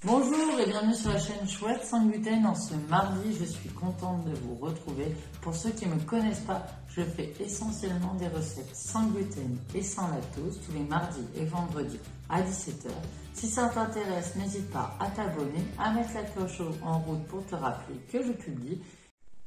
Bonjour et bienvenue sur la chaîne Chouette sans gluten. En ce mardi, je suis contente de vous retrouver. Pour ceux qui ne me connaissent pas, je fais essentiellement des recettes sans gluten et sans lactose tous les mardis et vendredis à 17 h. Si ça t'intéresse, n'hésite pas à t'abonner, à mettre la cloche en route pour te rappeler que je publie.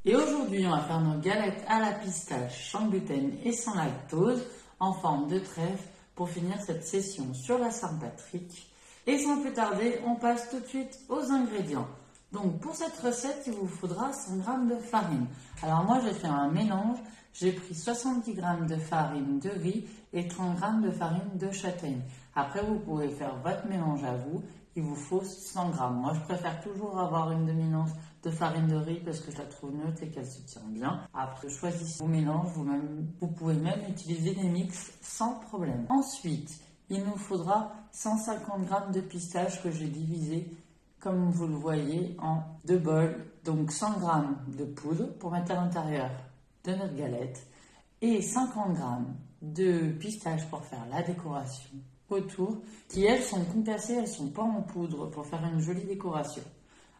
Et aujourd'hui, on va faire nos galettes à la pistache sans gluten et sans lactose en forme de trèfle pour finir cette session sur la Saint-Patrick. Et sans plus tarder, on passe tout de suite aux ingrédients. Donc pour cette recette, il vous faudra 100 g de farine. Alors moi, j'ai fait un mélange. J'ai pris 70 g de farine de riz et 30 g de farine de châtaigne. Après, vous pouvez faire votre mélange à vous. Il vous faut 100 g. Moi, je préfère toujours avoir une demi-once de farine de riz parce que je la trouve neutre et qu'elle se tient bien. Après, choisissez vos mélanges. Vous pouvez même utiliser des mix sans problème. Ensuite, il nous faudra 150 g de pistaches que j'ai divisé, comme vous le voyez, en deux bols. Donc 100 g de poudre pour mettre à l'intérieur de notre galette et 50 g de pistaches pour faire la décoration autour, qui elles sont concassées, elles sont pas en poudre pour faire une jolie décoration.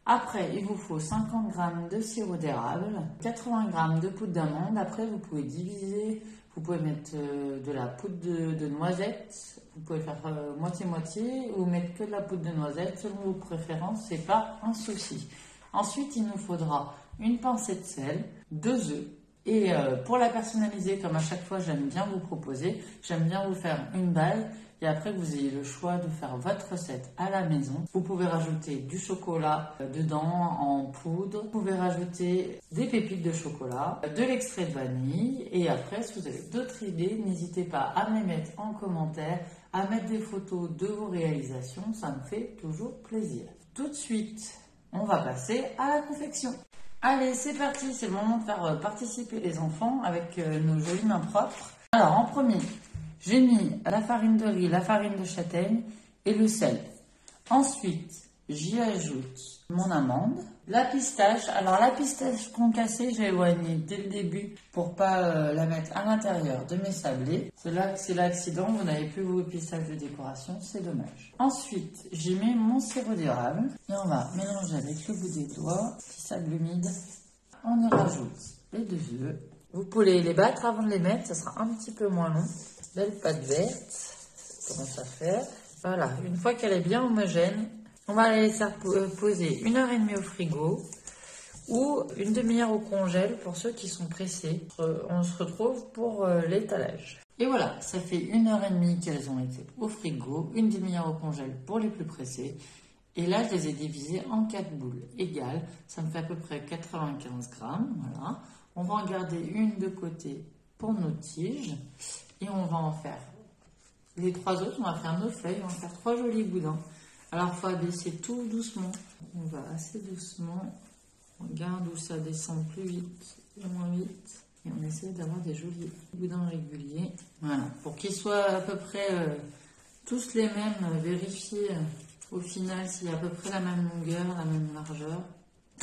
Après, il vous faut 50 g de sirop d'érable, 80 g de poudre d'amande. Après, vous pouvez diviser, vous pouvez mettre de la poudre de noisette. Vous pouvez faire moitié-moitié ou mettre que de la poudre de noisette. Selon vos préférences, c'est pas un souci. Ensuite, il nous faudra une pincée de sel, 2 œufs. Et pour la personnaliser, comme à chaque fois, j'aime bien vous proposer, j'aime bien vous faire une balle. Et après que vous ayez le choix de faire votre recette à la maison, vous pouvez rajouter du chocolat dedans en poudre. Vous pouvez rajouter des pépites de chocolat, de l'extrait de vanille. Et après, si vous avez d'autres idées, n'hésitez pas à me les mettre en commentaire, à mettre des photos de vos réalisations. Ça me fait toujours plaisir. Tout de suite, on va passer à la confection. Allez, c'est parti. C'est le moment de faire participer les enfants avec nos jolies mains propres. Alors, en premier, j'ai mis la farine de riz, la farine de châtaigne et le sel. Ensuite, j'y ajoute mon amande, la pistache. Alors la pistache concassée, j'ai éloigné dès le début pour pas la mettre à l'intérieur de mes sablés. C'est l'accident, vous n'avez plus vos pistaches de décoration, c'est dommage. Ensuite, j'y mets mon sirop d'érable et on va mélanger avec le bout des doigts, petit sable humide. On y rajoute les 2 œufs. Vous pouvez les battre avant de les mettre, ça sera un petit peu moins long. Belle pâte verte, commence à faire. Voilà, une fois qu'elle est bien homogène, on va la laisser poser 1h30 au frigo ou une demi-heure au congèle pour ceux qui sont pressés. On se retrouve pour l'étalage. Et voilà, ça fait 1h30 qu'elles ont été au frigo, une demi-heure au congèle pour les plus pressés. Et là, je les ai divisées en 4 boules égales. Ça me fait à peu près 95 g. Voilà. On va en garder une de côté pour nos tiges. Et on va en faire les 3 autres, on va faire nos feuilles, on va faire 3 jolis boudins. Alors, il faut abaisser tout doucement. On va assez doucement. On regarde où ça descend plus vite et moins vite. Et on essaie d'avoir des jolis boudins réguliers. Voilà, pour qu'ils soient à peu près tous les mêmes, vérifier au final s'il y a à peu près la même longueur, la même largeur.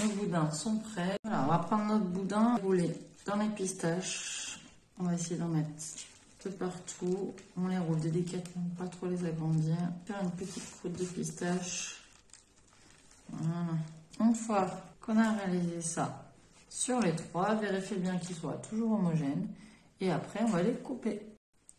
Nos boudins sont prêts. Voilà, on va prendre notre boudin, rouler dans les pistaches. On va essayer d'en mettre partout, on les roule délicatement, pas trop les agrandir. Faire une petite croûte de pistache. Voilà. Une fois qu'on a réalisé ça sur les 3, vérifiez bien qu'ils soient toujours homogènes et après on va les couper.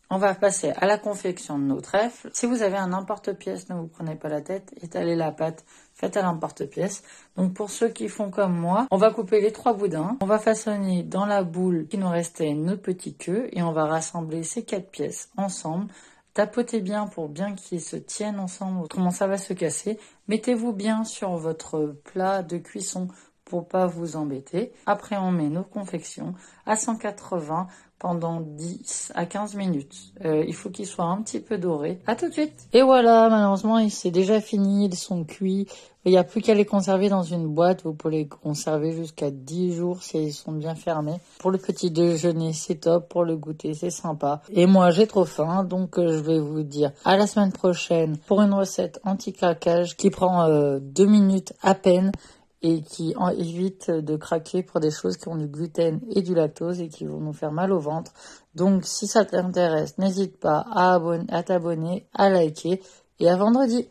On va passer à la confection de nos trèfles. Si vous avez un emporte-pièce, ne vous prenez pas la tête, étalez la pâte, faites à l'emporte-pièce. Donc pour ceux qui font comme moi, on va couper les 3 boudins. On va façonner dans la boule qui nous restait nos petits queues et on va rassembler ces 4 pièces ensemble. Tapotez bien pour bien qu'ils se tiennent ensemble, autrement ça va se casser. Mettez-vous bien sur votre plat de cuisson pour pas vous embêter. Après, on met nos confections à 180 pendant 10 à 15 minutes. Il faut qu'ils soient un petit peu dorés. À tout de suite. Et voilà, malheureusement, c'est déjà fini. Ils sont cuits. Il n'y a plus qu'à les conserver dans une boîte. Vous pouvez les conserver jusqu'à 10 jours si ils sont bien fermés. Pour le petit déjeuner, c'est top. Pour le goûter, c'est sympa. Et moi, j'ai trop faim. Donc, je vais vous dire à la semaine prochaine pour une recette anti-craquage qui prend 2 minutes à peine. Et qui évite de craquer pour des choses qui ont du gluten et du lactose et qui vont nous faire mal au ventre. Donc, si ça t'intéresse, n'hésite pas à t'abonner, à liker et à vendredi.